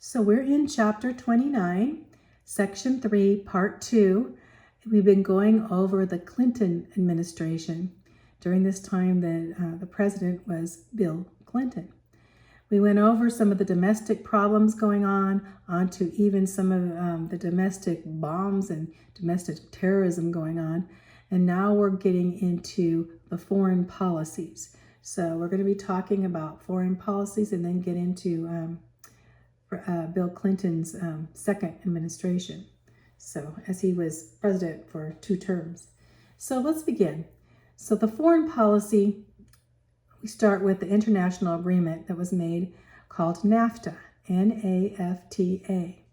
So we're in chapter 29, section 3, part 2. We've been going over the Clinton administration. During this time, the president was Bill Clinton. We went over some of the domestic problems going onto even some of the domestic bombs and domestic terrorism going on. And now we're getting into the foreign policies. So we're going to be talking about foreign policies and then get into Bill Clinton's second administration. So as he was president for 2 terms. So let's begin. So the foreign policy, we start with the international agreement that was made called NAFTA, N-A-F-T-A.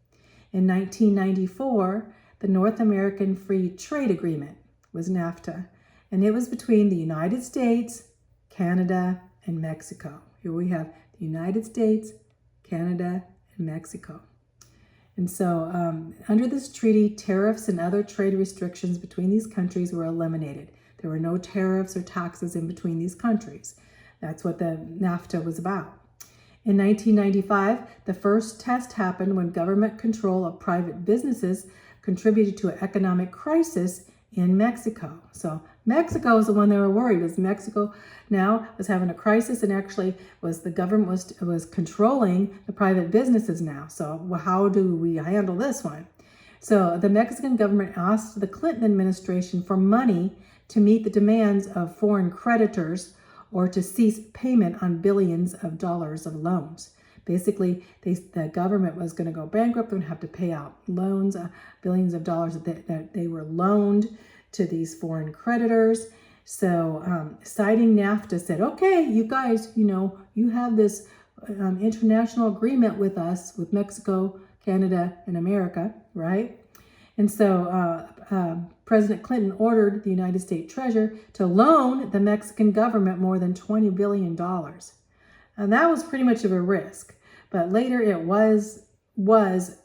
In 1994, the North American Free Trade Agreement was NAFTA, and it was between the United States, Canada, and Mexico. Here we have the United States, Canada, and Mexico. And so under this treaty, tariffs and other trade restrictions between these countries were eliminated. There were no tariffs or taxes in between these countries. That's what the NAFTA was about. In 1995, the first test happened when government control of private businesses contributed to an economic crisis in Mexico. So Mexico was the one they were worried, because Mexico now was having a crisis, and actually the government was controlling the private businesses now. So how do we handle this one? So the Mexican government asked the Clinton administration for money to meet the demands of foreign creditors or to cease payment on billions of dollars of loans. Basically, the government was going to go bankrupt and have to pay out loans, billions of dollars that they were loaned to these foreign creditors. So citing NAFTA said, okay, you guys, you have this international agreement with us, with Mexico, Canada, and America, right? And so President Clinton ordered the United States Treasury to loan the Mexican government more than $20 billion. And that was pretty much of a risk. But later it was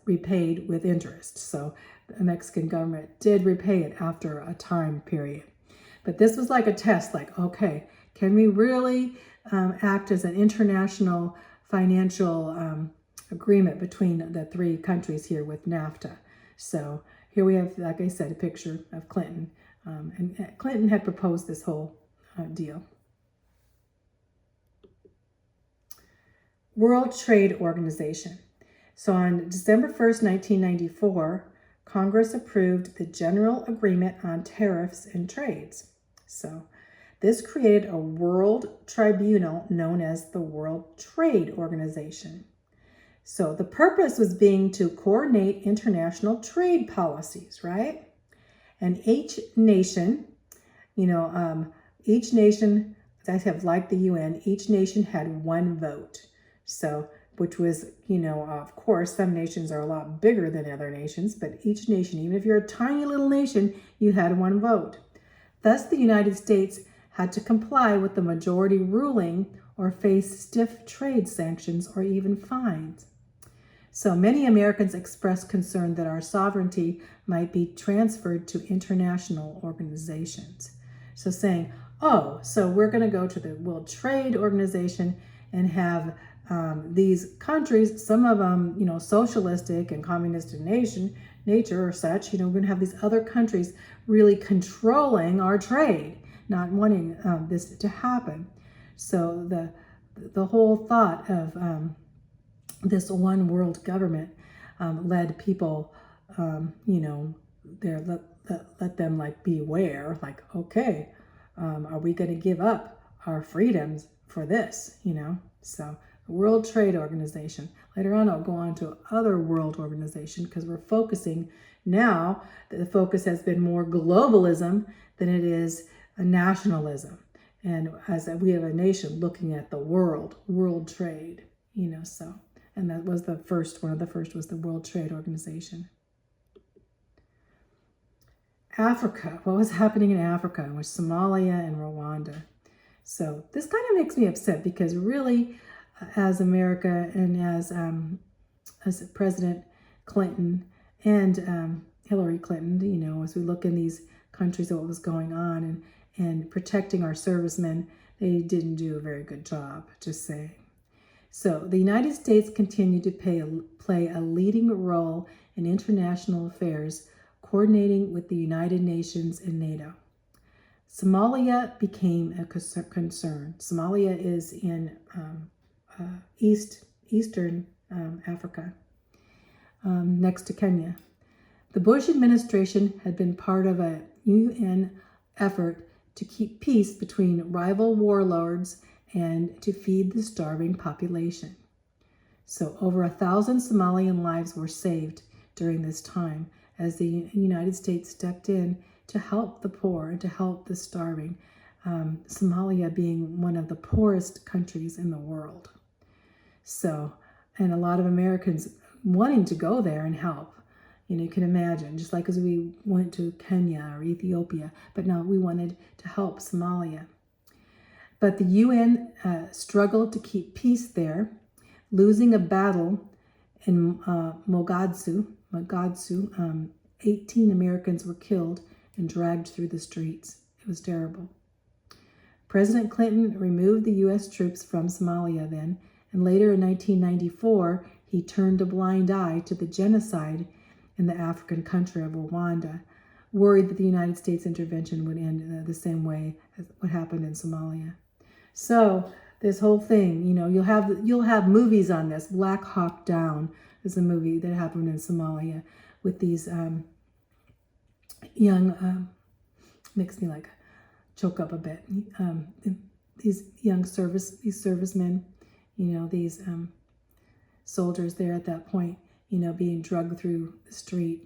repaid with interest. So the Mexican government did repay it after a time period. But this was like a test, like, okay, can we really act as an international financial agreement between the 3 countries here with NAFTA? So here we have, like I said, a picture of Clinton. And Clinton had proposed this whole deal. World Trade Organization. So on December 1st, 1994, Congress approved the General Agreement on Tariffs and Trades. So this created a world tribunal known as the World Trade Organization. So the purpose was being to coordinate international trade policies, right? And each nation, as have like the UN, each nation had 1 vote. So, which was, of course, some nations are a lot bigger than other nations, but each nation, even if you're a tiny little nation, you had 1 vote. Thus, the United States had to comply with the majority ruling or face stiff trade sanctions or even fines. So many Americans expressed concern that our sovereignty might be transferred to international organizations. So saying, so we're going to go to the World Trade Organization and have these countries, some of them, socialistic and communist in nature or such, we're going to have these other countries really controlling our trade, not wanting this to happen. So the whole thought of this one world government led people, let them like beware, like, okay, are we going to give up our freedoms for this, So the World Trade Organization. Later on, I'll go on to other world organization because we're focusing now, the focus has been more globalism than it is a nationalism. And as we have a nation looking at the world trade, so. And that was one of the first was the World Trade Organization. Africa, what was happening in Africa with Somalia and Rwanda? So this kind of makes me upset because really, as America and as President Clinton and Hillary Clinton, as we look in these countries at what was going on and protecting our servicemen, they didn't do a very good job, just saying. So the United States continued to play a leading role in international affairs, coordinating with the United Nations and NATO. Somalia became a concern. Somalia is in eastern Africa, next to Kenya. The Bush administration had been part of a UN effort to keep peace between rival warlords and to feed the starving population. So over 1,000 Somalian lives were saved during this time as the United States stepped in to help the poor and to help the starving, Somalia being one of the poorest countries in the world. So, and a lot of Americans wanting to go there and help. You can imagine, just like as we went to Kenya or Ethiopia, but now we wanted to help Somalia. But the UN struggled to keep peace there, losing a battle in Mogadishu. 18 Americans were killed and dragged through the streets. It was terrible. President Clinton removed the U.S. troops from Somalia then, and later in 1994, he turned a blind eye to the genocide in the African country of Rwanda, worried that the United States intervention would end the same way as what happened in Somalia. So this whole thing, you'll have movies on this. Black Hawk Down is a movie that happened in Somalia with these young, makes me like choke up a bit. These young servicemen, these soldiers there at that point, being drugged through the street,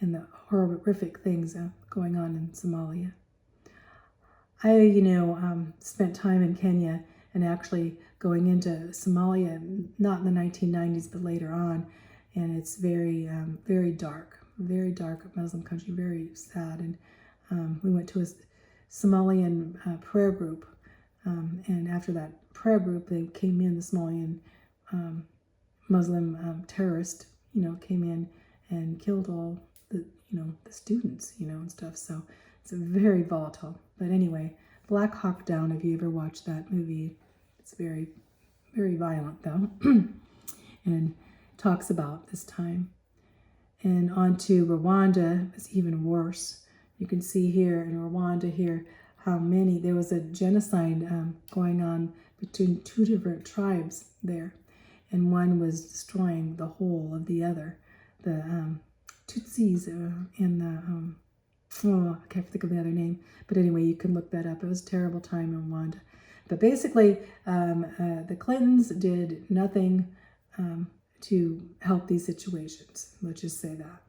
and the horrific things going on in Somalia. I, spent time in Kenya and actually going into Somalia, not in the 1990s, but later on, and it's very dark Muslim country, very sad. And we went to a Somalian prayer group, and after that prayer group, they came in, the Somalian Muslim terrorist, came in and killed all the students, and stuff. So it's very volatile. But anyway, Black Hawk Down, if you ever watched that movie, it's very, very violent though, and talks about this time. And on to Rwanda, it's even worse. You can see here in Rwanda here how many, there was a genocide going on between two different tribes there. And one was destroying the whole of the other. The Tutsis and the, I can't think of the other name. But anyway, you can look that up. It was a terrible time in Rwanda. But basically, the Clintons did nothing to help these situations. Let's just say that.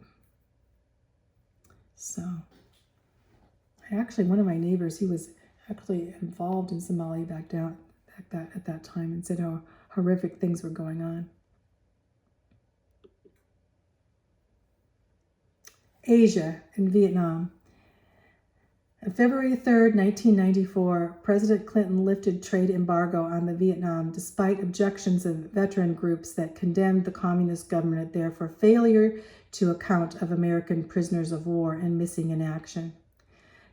So, one of my neighbors, he was actually involved in Somalia at that time, and said how horrific things were going on. Asia and Vietnam. On February 3rd, 1994, President Clinton lifted trade embargo on the Vietnam despite objections of veteran groups that condemned the communist government there for failure to account of American prisoners of war and missing in action.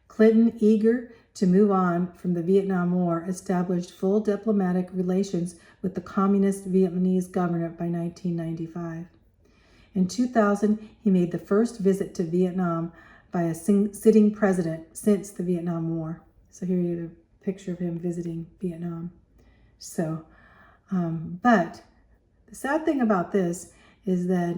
Clinton, eager to move on from the Vietnam War, established full diplomatic relations with the communist Vietnamese government by 1995. In 2000, he made the first visit to Vietnam by a sitting president since the Vietnam War. So here you have a picture of him visiting Vietnam. So, but the sad thing about this is that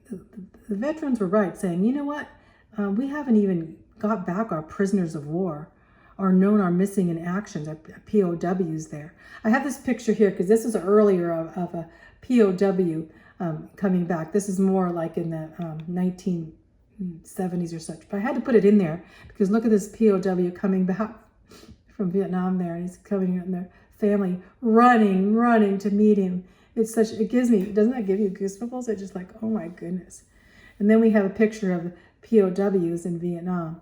the veterans were right, saying, you know what, we haven't even got back our prisoners of war or known our missing in actions, our POWs there. I have this picture here because this is earlier of a POW coming back. This is more like in the 1970s or such. But I had to put it in there because look at this POW coming back from Vietnam there. He's coming in their family, running to meet him. It gives me, doesn't that give you goosebumps? It's just like, oh my goodness. And then we have a picture of POWs in Vietnam.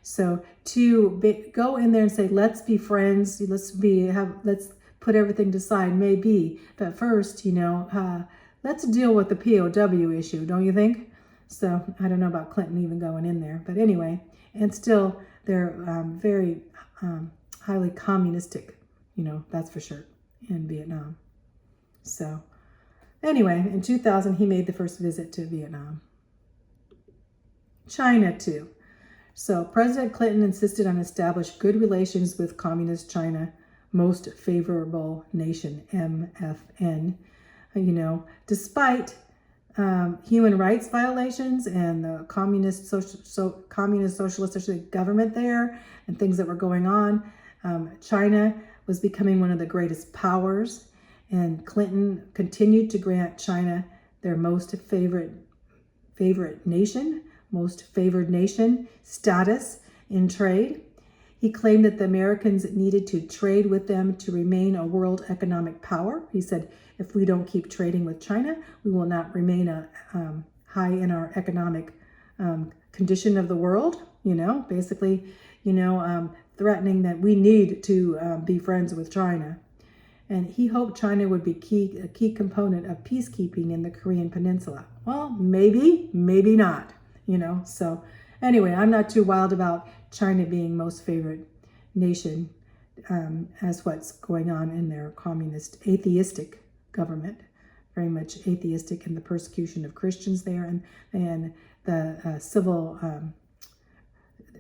So to go in there and say, let's be friends, let's put everything aside, maybe. But first, let's deal with the POW issue, don't you think? So I don't know about Clinton even going in there. But anyway, and still they're very highly communistic, that's for sure, in Vietnam. So anyway, in 2000, he made the first visit to Vietnam. China, too. So President Clinton insisted on establishing good relations with Communist China, most favorable nation, MFN, despite human rights violations and the communist socialist government there and things that were going on. China was becoming one of the greatest powers, and Clinton continued to grant China their most favored nation status in trade. He claimed that the Americans needed to trade with them to remain a world economic power. He said, if we don't keep trading with China, we will not remain high in our economic condition of the world, basically, threatening that we need to be friends with China. And he hoped China would be a key component of peacekeeping in the Korean Peninsula. Well, maybe not, So anyway, I'm not too wild about China being most favored nation as what's going on in their communist, atheistic government, very much atheistic in the persecution of Christians there and the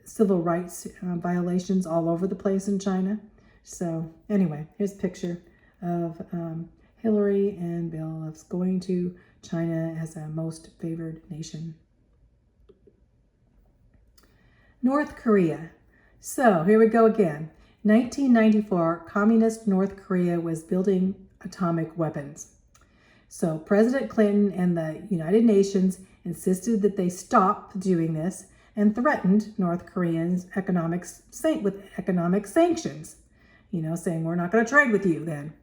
civil rights violations all over the place in China. So anyway, here's a picture of Hillary and Bill of going to China as a most favored nation. North Korea. So here we go again. 1994, communist North Korea was building atomic weapons. So President Clinton and the United Nations insisted that they stop doing this and threatened North Koreans with economic sanctions, saying we're not going to trade with you then.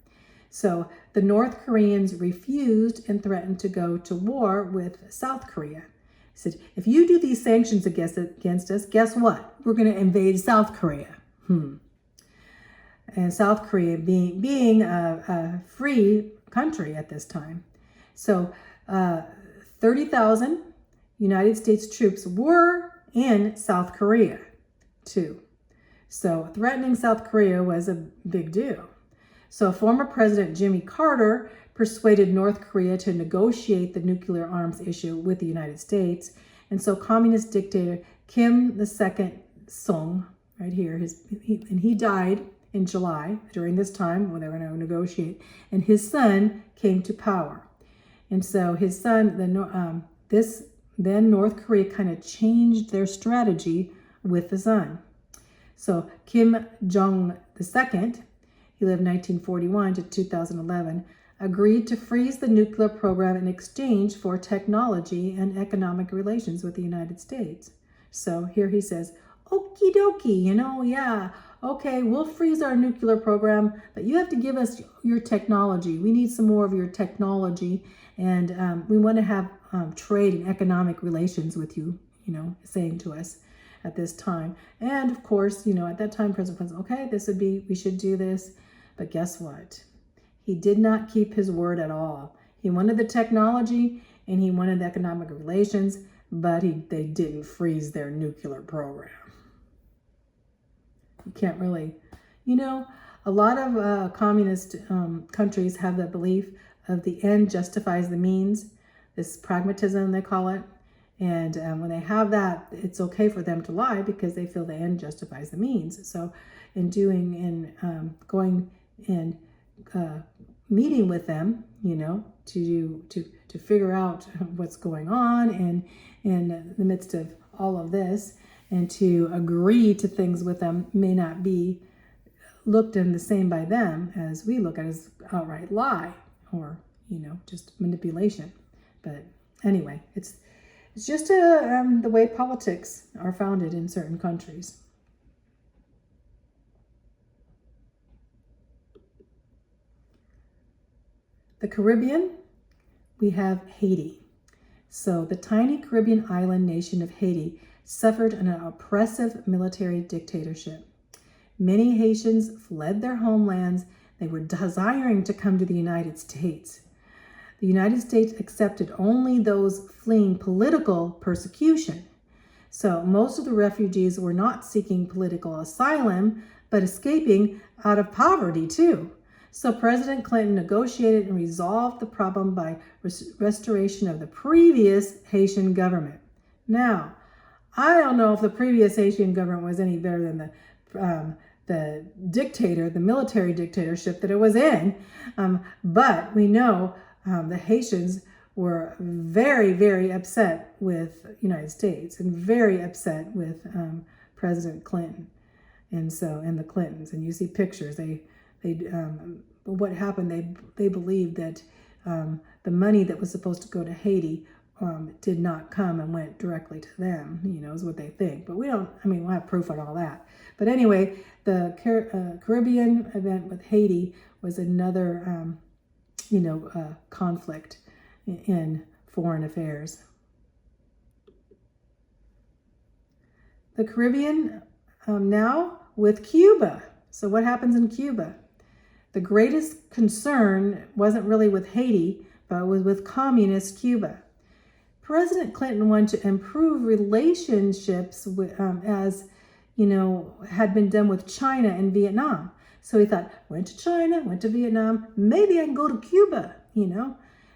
So the North Koreans refused and threatened to go to war with South Korea. He said, if you do these sanctions against us, guess what? We're going to invade South Korea. And South Korea being a free country at this time. So 30,000 United States troops were in South Korea too. So threatening South Korea was a big deal. So former President Jimmy Carter persuaded North Korea to negotiate the nuclear arms issue with the United States. And so communist dictator Kim Il-sung, right here, he died in July during this time when they were going to negotiate, and his son came to power. And so his son, then North Korea kind of changed their strategy with the son. So Kim Jong II, he lived 1941 to 2011, agreed to freeze the nuclear program in exchange for technology and economic relations with the United States. So here he says, okie dokie, okay, we'll freeze our nuclear program, but you have to give us your technology. We need some more of your technology, and we want to have trade and economic relations with you, saying to us at this time. And of course, at that time, President Clinton, okay, we should do this. But guess what? He did not keep his word at all. He wanted the technology and he wanted the economic relations, but they didn't freeze their nuclear program. You can't really, a lot of communist countries have the belief of the end justifies the means, this pragmatism they call it. And when they have that, it's okay for them to lie because they feel the end justifies the means. So in going and meeting with them, to figure out what's going on and in the midst of all of this, and to agree to things with them may not be looked in the same by them as we look at as outright lie or, just manipulation. But anyway, it's just the way politics are founded in certain countries. The Caribbean, we have Haiti. So the tiny Caribbean island nation of Haiti suffered an oppressive military dictatorship. Many Haitians fled their homelands. They were desiring to come to the United States. The United States accepted only those fleeing political persecution. So most of the refugees were not seeking political asylum, but escaping out of poverty too. So President Clinton negotiated and resolved the problem by restoration of the previous Haitian government. Now, I don't know if the previous Haitian government was any better than the dictator, the military dictatorship that it was in, but we know the Haitians were very, very upset with the United States and very upset with President Clinton, and the Clintons. And you see pictures. What happened? They believed that the money that was supposed to go to Haiti did not come and went directly to them. Is what they think. But we don't. We'll have proof on all that. But anyway, the Caribbean event with Haiti was another, conflict in foreign affairs. The Caribbean now with Cuba. So what happens in Cuba? The greatest concern wasn't really with Haiti, but it was with communist Cuba. President Clinton wanted to improve relationships with, as had been done with China and Vietnam. So he thought, went to China, went to Vietnam, maybe I can go to Cuba,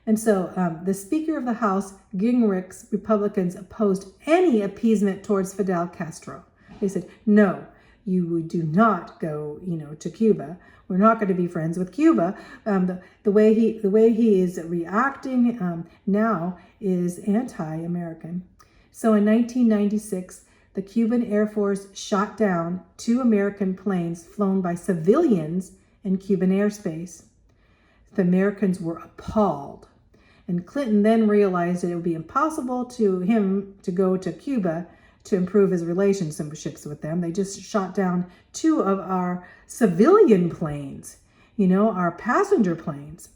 And so the Speaker of the House, Gingrich's Republicans opposed any appeasement towards Fidel Castro. They said, no, you do not go, to Cuba. We're not going to be friends with Cuba. The way he is reacting now is anti-American. So in 1996, the Cuban Air Force shot down 2 American planes flown by civilians in Cuban airspace. The Americans were appalled. And Clinton then realized that it would be impossible to him to go to Cuba to improve his relationships with them. They just shot down 2 of our civilian planes, our passenger planes.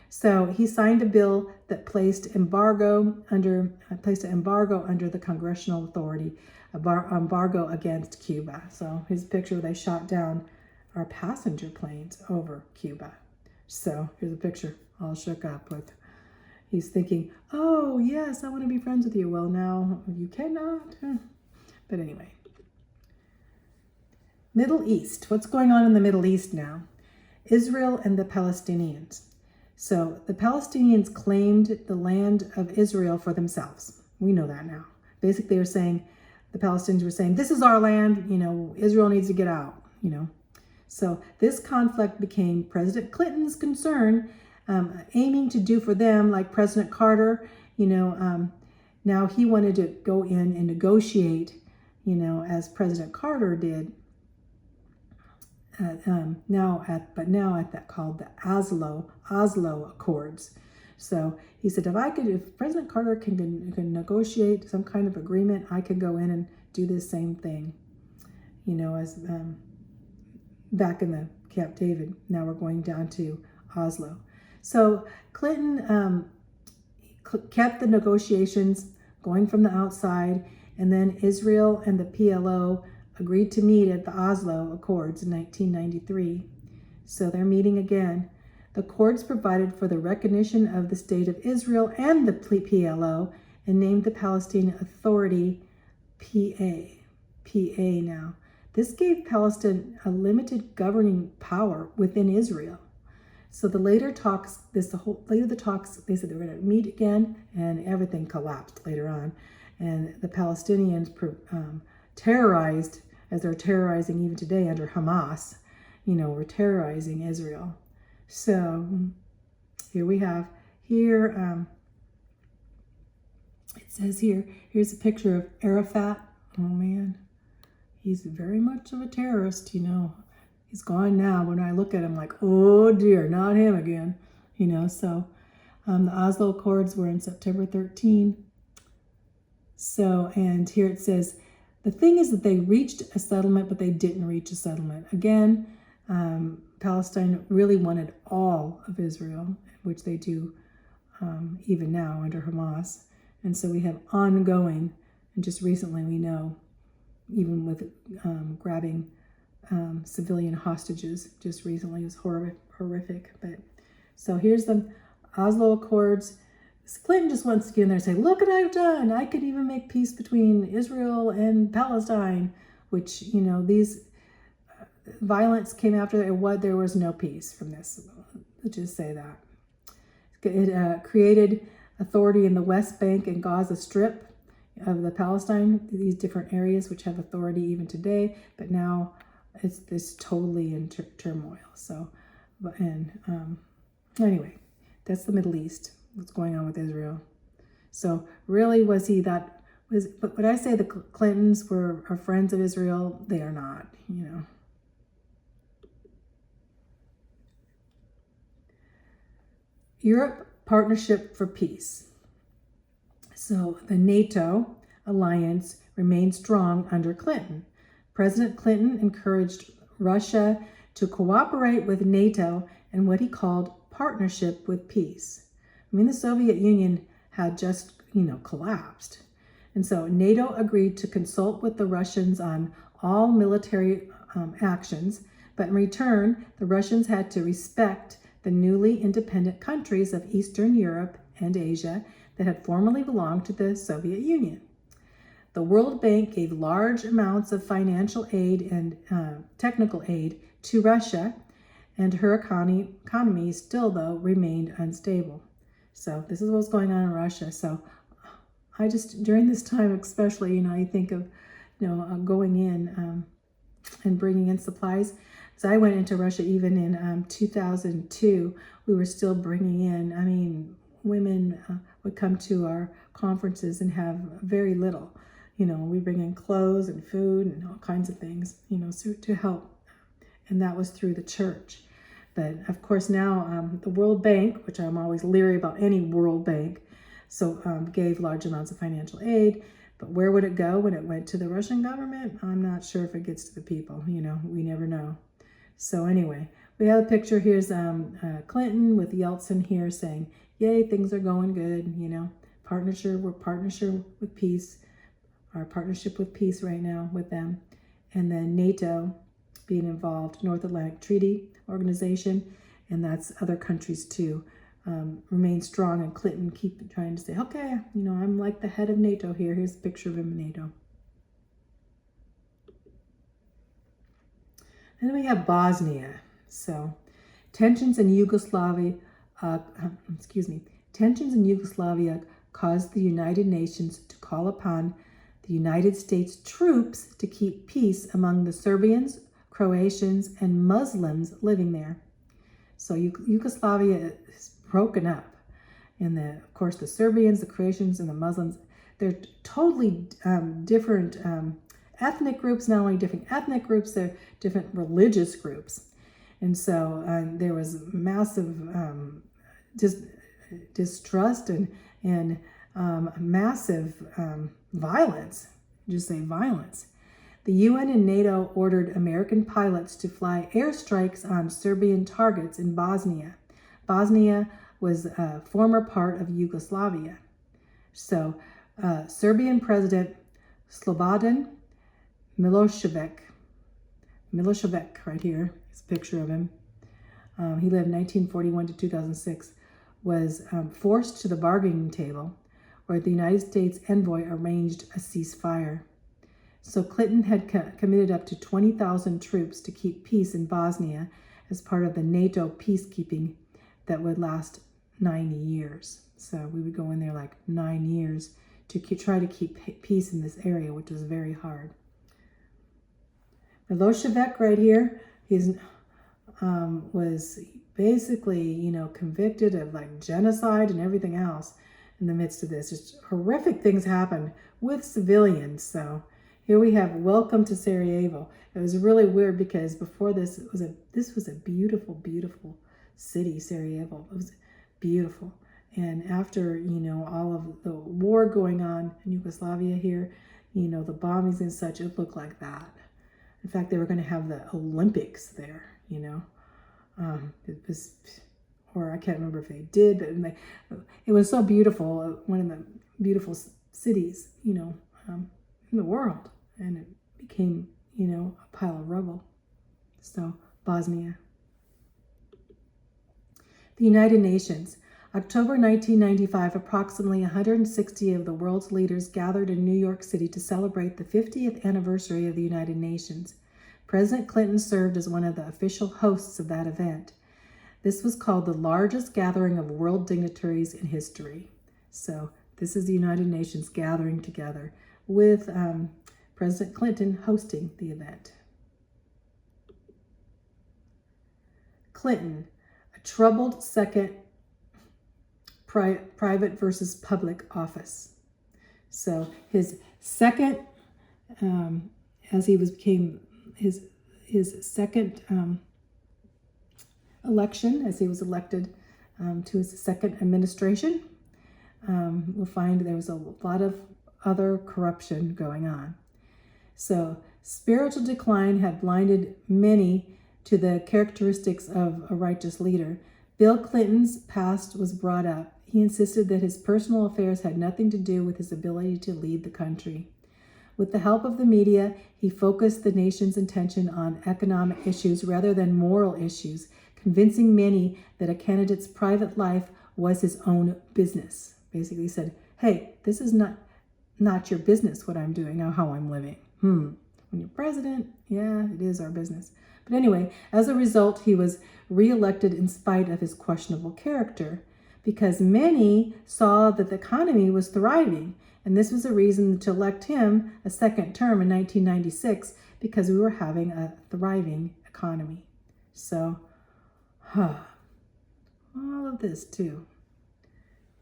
So he signed a bill that placed an embargo under the congressional authority, embargo against Cuba. So his picture, they shot down our passenger planes over Cuba. So here's a picture all shook up with. He's thinking, oh, yes, I want to be friends with you. Well, now you cannot. But anyway. Middle East. What's going on in the Middle East now? Israel and the Palestinians. So the Palestinians claimed the land of Israel for themselves. We know that now. Basically, they were saying, the Palestinians were saying, this is our land, Israel needs to get out, So this conflict became President Clinton's concern, aiming to do for them like President Carter, now he wanted to go in and negotiate, as President Carter did, called the Oslo Accords. So he said, if President Carter can negotiate some kind of agreement, I can go in and do this same thing, as back in the Camp David. Now we're going down to Oslo. So Clinton kept the negotiations going from the outside, and then Israel and the PLO agreed to meet at the Oslo Accords in 1993. So they're meeting again. The accords provided for the recognition of the State of Israel and the PLO and named the Palestinian Authority PA now. This gave Palestine a limited governing power within Israel. So the talks, they said they were going to meet again, and everything collapsed later on. And the Palestinians terrorized, as they're terrorizing even today under Hamas, were terrorizing Israel. So here we have, it says here's a picture of Arafat. Oh man, he's very much of a terrorist, He's gone now. When I look at him, like, oh dear, not him again. So the Oslo Accords were in September 13. So, and here it says, the thing is that they reached a settlement, but they didn't reach a settlement. Again, Palestine really wanted all of Israel, which they do even now under Hamas. And so we have ongoing, and just recently we know, even with grabbing civilian hostages just recently, is horrific. But so here's the Oslo Accords. Clinton just wants to get in there and say, look what I've done. I could even make peace between Israel and Palestine, which, violence came after it. There was no peace from this. Let's just say that. It created authority in the West Bank and Gaza Strip of the Palestine, these different areas which have authority even today, but now it's this totally in turmoil. So, anyway, that's the Middle East, what's going on with Israel. So really, but when I say the Clintons are friends of Israel, they are not, Europe Partnership for Peace. So the NATO alliance remained strong under Clinton. President Clinton encouraged Russia to cooperate with NATO in what he called partnership with peace. The Soviet Union had just, collapsed. And so NATO agreed to consult with the Russians on all military actions, but in return, the Russians had to respect the newly independent countries of Eastern Europe and Asia that had formerly belonged to the Soviet Union. The World Bank gave large amounts of financial aid and technical aid to Russia, and her economy still, though, remained unstable. So this is what's going on in Russia. So I just, during this time especially, I think of, going in and bringing in supplies. So I went into Russia even in 2002. We were still bringing in, women would come to our conferences and have very little. We bring in clothes and food and all kinds of things, so to help. And that was through the church. But of course now the World Bank, which I'm always leery about any World Bank, so gave large amounts of financial aid. But where would it go when it went to the Russian government? I'm not sure if it gets to the people, we never know. So anyway, we have a picture. Here's Clinton with Yeltsin here saying, yay, things are going good, partnership with peace, our partnership with peace right now with them. And then NATO being involved, North Atlantic Treaty Organization, and that's other countries too, remain strong. And Clinton keep trying to say, okay, I'm like the head of NATO here. Here's a picture of him in NATO. And then we have Bosnia. So tensions in Yugoslavia caused the United Nations to call upon the United States troops to keep peace among the Serbians, Croatians, and Muslims living there. So Yugoslavia is broken up. And of course, the Serbians, the Croatians, and the Muslims, they're totally different ethnic groups, not only different ethnic groups, they're different religious groups. And so there was massive distrust and massive violence, just say violence. The UN and NATO ordered American pilots to fly airstrikes on Serbian targets in Bosnia. Bosnia was a former part of Yugoslavia. So Serbian President Slobodan Milošević right here, is a picture of him. He lived 1941 to 2006, was forced to the bargaining table where the United States envoy arranged a ceasefire. So Clinton had committed up to 20,000 troops to keep peace in Bosnia as part of the NATO peacekeeping that would last 90 years. So we would go in there like 9 years to try to keep peace in this area, which was very hard. Milošević right here, he's was basically, convicted of like genocide and everything else in the midst of this. Just horrific things happened with civilians. So here we have Welcome to Sarajevo. It was really weird because before this, this was a beautiful, beautiful city, Sarajevo. It was beautiful. And after, all of the war going on in Yugoslavia here, the bombings and such, it looked like that. In fact, they were going to have the Olympics there, it was, or I can't remember if they did, but it was so beautiful, one of the beautiful cities, in the world. And it became, a pile of rubble. So, Bosnia. The United Nations. October 1995, approximately 160 of the world's leaders gathered in New York City to celebrate the 50th anniversary of the United Nations. President Clinton served as one of the official hosts of that event. This was called the largest gathering of world dignitaries in history. So this is the United Nations gathering together with President Clinton hosting the event. Clinton, a troubled second private versus public office. So his second, as he became his second election, as he was elected to his second administration, we'll find there was a lot of other corruption going on. So spiritual decline had blinded many to the characteristics of a righteous leader. Bill Clinton's past was brought up. He insisted that his personal affairs had nothing to do with his ability to lead the country. With the help of the media, he focused the nation's attention on economic issues rather than moral issues, convincing many that a candidate's private life was his own business. Basically, he said, hey, this is not your business what I'm doing or how I'm living. When you're president, yeah, it is our business. But anyway, as a result, he was reelected in spite of his questionable character because many saw that the economy was thriving. And this was a reason to elect him a second term in 1996 because we were having a thriving economy. So, all of this too.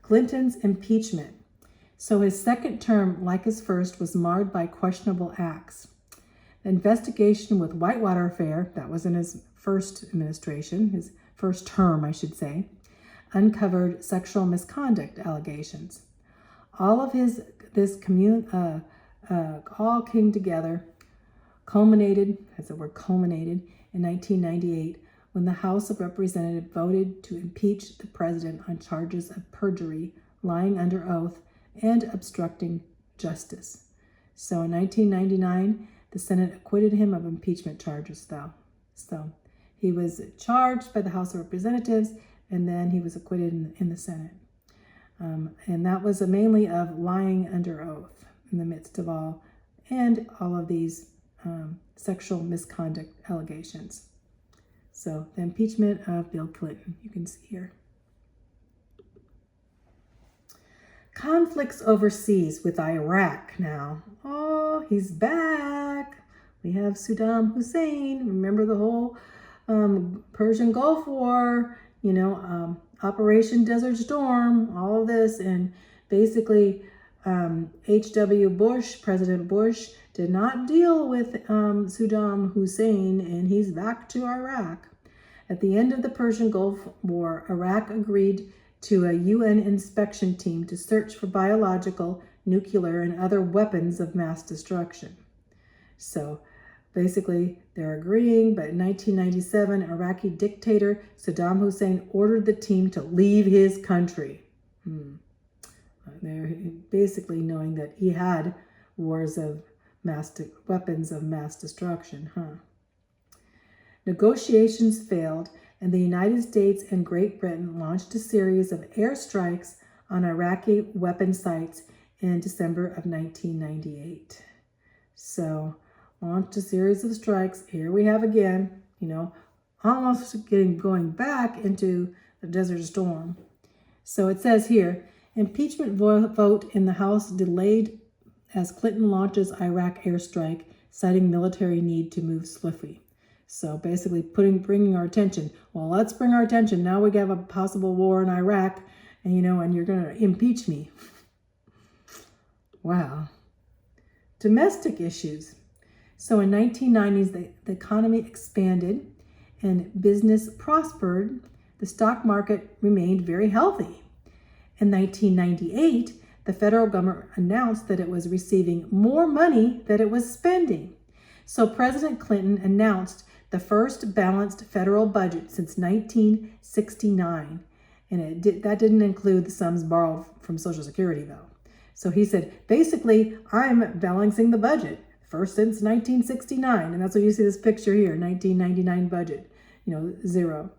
Clinton's impeachment. So his second term, like his first, was marred by questionable acts. The investigation with Whitewater Affair, that was in his first administration, his first term, I should say, uncovered sexual misconduct allegations. All of all came together, culminated in 1998 when the House of Representatives voted to impeach the president on charges of perjury, lying under oath, and obstructing justice. So in 1999, the Senate acquitted him of impeachment charges, though. So he was charged by the House of Representatives, and then he was acquitted in the Senate. And that was mainly of lying under oath in the midst of all of these sexual misconduct allegations. So the impeachment of Bill Clinton, you can see here. Conflicts overseas with Iraq now. Oh, he's back. We have Saddam Hussein. Remember the whole Persian Gulf War, Operation Desert Storm, all of this. And basically, H.W. Bush, President Bush, did not deal with Saddam Hussein, and he's back to Iraq. At the end of the Persian Gulf War, Iraq agreed to a UN inspection team to search for biological, nuclear, and other weapons of mass destruction. So basically, they're agreeing, but in 1997, Iraqi dictator Saddam Hussein ordered the team to leave his country. They're basically knowing that he had weapons of mass destruction, Negotiations failed, and the United States and Great Britain launched a series of airstrikes on Iraqi weapon sites in December of 1998. So, launched a series of strikes. Here we have again, almost going back into the Desert Storm. So it says here, impeachment vote in the House delayed as Clinton launches Iraq airstrike, citing military need to move swiftly. So basically bringing our attention. Well, let's bring our attention. Now we have a possible war in Iraq, and you're going to impeach me. Wow. Domestic issues. So in 1990s, the economy expanded and business prospered. The stock market remained very healthy. In 1998, the federal government announced that it was receiving more money than it was spending. So President Clinton announced the first balanced federal budget since 1969. And that didn't include the sums borrowed from Social Security, though. So he said, basically, I'm balancing the budget first since 1969. And that's what you see this picture here, 1999 budget, zero.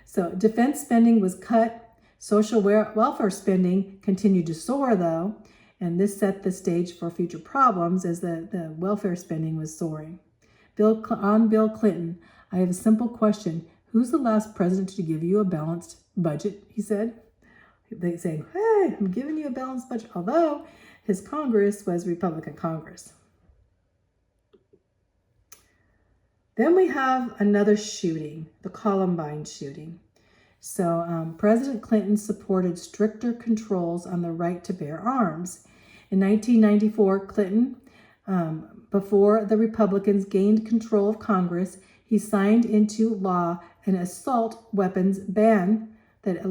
So defense spending was cut. Social welfare spending continued to soar, though. And this set the stage for future problems as the welfare spending was soaring. Bill Clinton, I have a simple question. Who's the last president to give you a balanced budget? He said. They say, hey, I'm giving you a balanced budget, although his Congress was Republican Congress. Then we have another shooting, the Columbine shooting. So President Clinton supported stricter controls on the right to bear arms. In 1994, Clinton, before the Republicans gained control of Congress, he signed into law an assault weapons ban that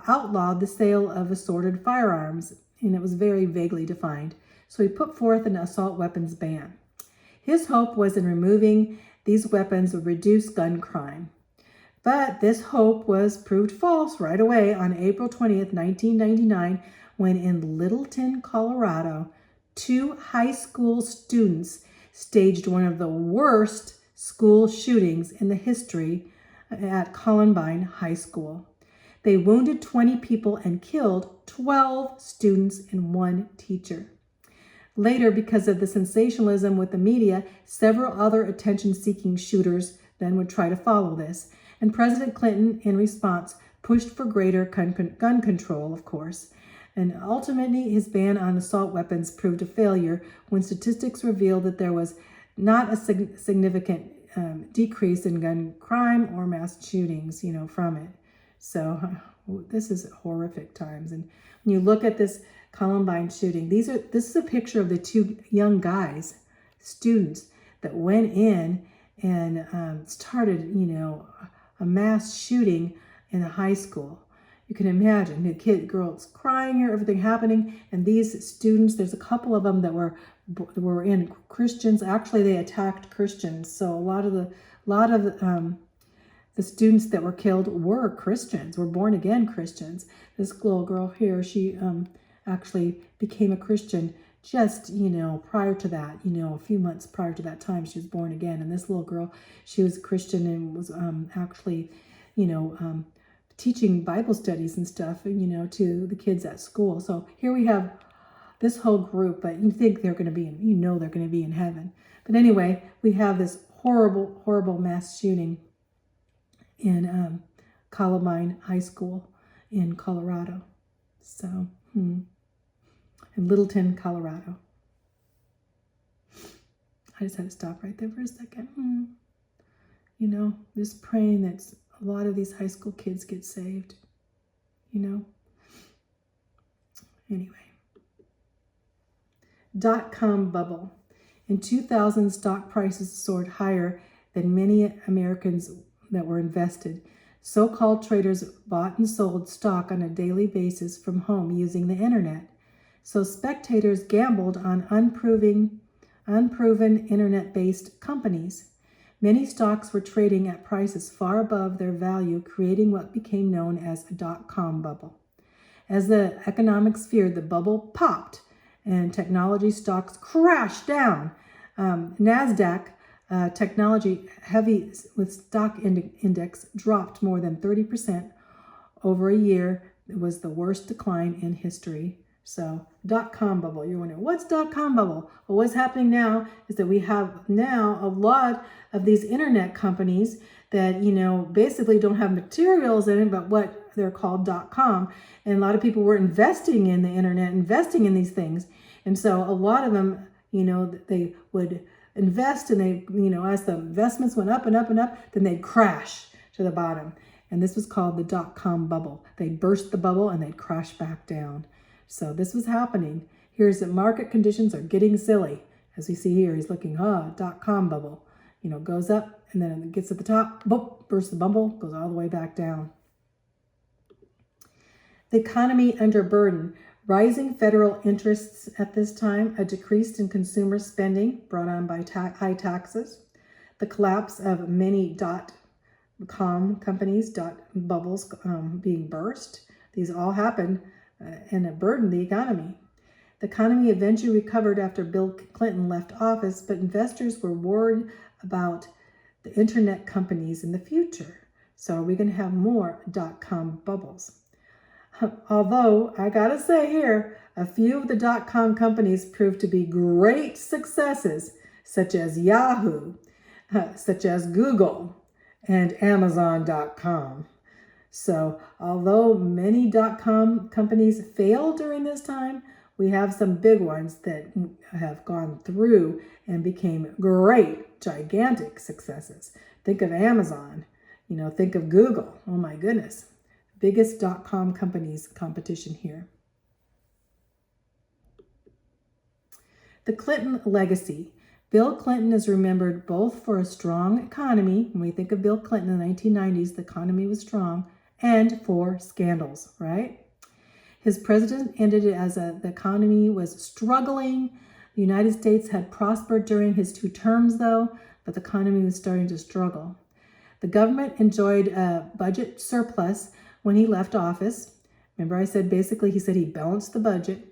outlawed the sale of assorted firearms, and it was very vaguely defined. So he put forth an assault weapons ban. His hope was in removing these weapons would reduce gun crime. But this hope was proved false right away on April 20th, 1999, when in Littleton, Colorado, 2 high school students staged one of the worst school shootings in the history at Columbine High School. They wounded 20 people and killed 12 students and 1 teacher. Later, because of the sensationalism with the media, several other attention-seeking shooters then would try to follow this. And President Clinton, in response, pushed for greater gun control, of course. And ultimately, his ban on assault weapons proved a failure when statistics revealed that there was not a significant decrease in gun crime or mass shootings, from it. So this is horrific times. And when you look at this Columbine shooting, this is a picture of the 2 young guys, students, that went in and started, a mass shooting in a high school. You can imagine the girls crying here, everything happening, and these students, there's a couple of them that were in Christians. Actually, they attacked Christians. So a lot of the students that were killed were Christians, were born again Christians. This little girl here, she actually became a Christian just, prior to that, a few months prior to that time, she was born again. And this little girl, she was a Christian and was actually, teaching Bible studies and stuff, to the kids at school. So here we have this whole group, but you think they're going to be they're going to be in heaven. But anyway, we have this horrible, horrible mass shooting in Columbine High School in Colorado. So, in Littleton, Colorado. I just had to stop right there for a second. Just praying that a lot of these high school kids get saved. Anyway. .com bubble. In 2000, stock prices soared higher than many Americans that were invested. So-called traders bought and sold stock on a daily basis from home using the internet. So spectators gambled on unproven internet-based companies. Many stocks were trading at prices far above their value, creating what became known as a .com bubble. As the economics feared, the bubble popped and technology stocks crashed down. NASDAQ, technology heavy with stock index, dropped more than 30% over a year. It was the worst decline in history. So, .com bubble. You're wondering, what's .com bubble? Well, what's happening now is that we have now a lot of these internet companies that, basically don't have materials in it, but what they're called .com. And a lot of people were investing in the internet, investing in these things. And so a lot of them, they would invest and they, as the investments went up and up and up, then they'd crash to the bottom. And this was called the .com bubble. They'd burst the bubble and they'd crash back down. So this was happening. Here's that market conditions are getting silly. As we see here, he's looking, .com bubble, goes up and then it gets at the top, boop, bursts the bubble, goes all the way back down. The economy under burden. Rising federal interests at this time, a decrease in consumer spending brought on by high taxes, the collapse of many .com companies, bubbles being burst. These all happened and it burdened the economy. The economy eventually recovered after Bill Clinton left office, but investors were worried about the internet companies in the future. So are we going to have more .com bubbles? Although, I gotta say here, a few of the .com companies proved to be great successes, such as Yahoo. such as Google and Amazon.com. So although many .com companies failed during this time, we have some big ones that have gone through and became great, gigantic successes. Think of Amazon, think of Google. Oh my goodness. Biggest .com companies competition here. The Clinton legacy. Bill Clinton is remembered both for a strong economy. When we think of Bill Clinton in the 1990s, the economy was strong, and for scandals, right? His presidency ended as the economy was struggling. The United States had prospered during his 2 terms, though, but the economy was starting to struggle. The government enjoyed a budget surplus when he left office. Remember I said basically he said he balanced the budget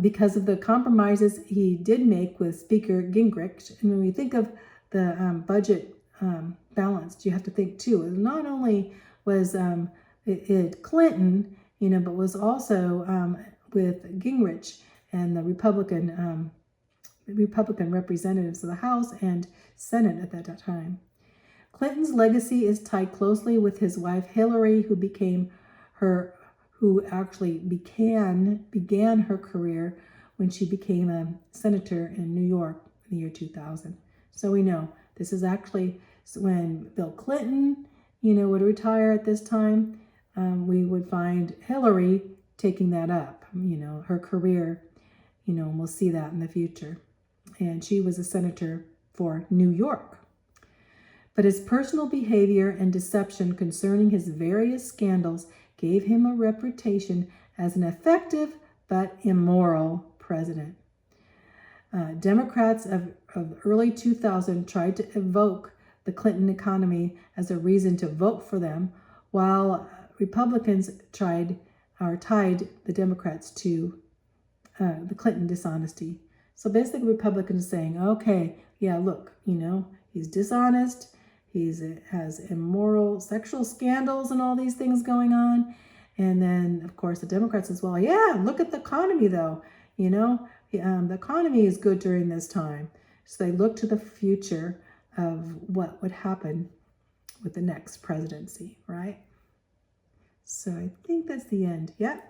because of the compromises he did make with Speaker Gingrich. And when we think of the budget balanced, you have to think too, not only was it Clinton, but was also with Gingrich and the Republican representatives of the House and Senate at that time. Clinton's legacy is tied closely with his wife Hillary, who began her career when she became a senator in New York in the year 2000. So we know this is actually when Bill Clinton, would retire at this time. We would find Hillary taking that up, her career, and we'll see that in the future. And she was a senator for New York. But his personal behavior and deception concerning his various scandals gave him a reputation as an effective but immoral president. Democrats of early 2000 tried to evoke the Clinton economy as a reason to vote for them, while Republicans tied the Democrats to the Clinton dishonesty. So basically Republicans saying, okay, yeah, look, he's dishonest, he has immoral sexual scandals and all these things going on. And then, of course, the Democrats as well. Yeah, look at the economy, though. The economy is good during this time. So they look to the future of what would happen with the next presidency, right? So I think that's the end. Yeah.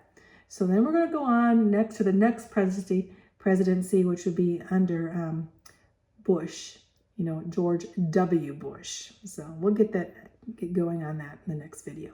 So then we're going to go on next to the next presidency, which would be under Bush. George W. Bush. So we'll get going on that in the next video.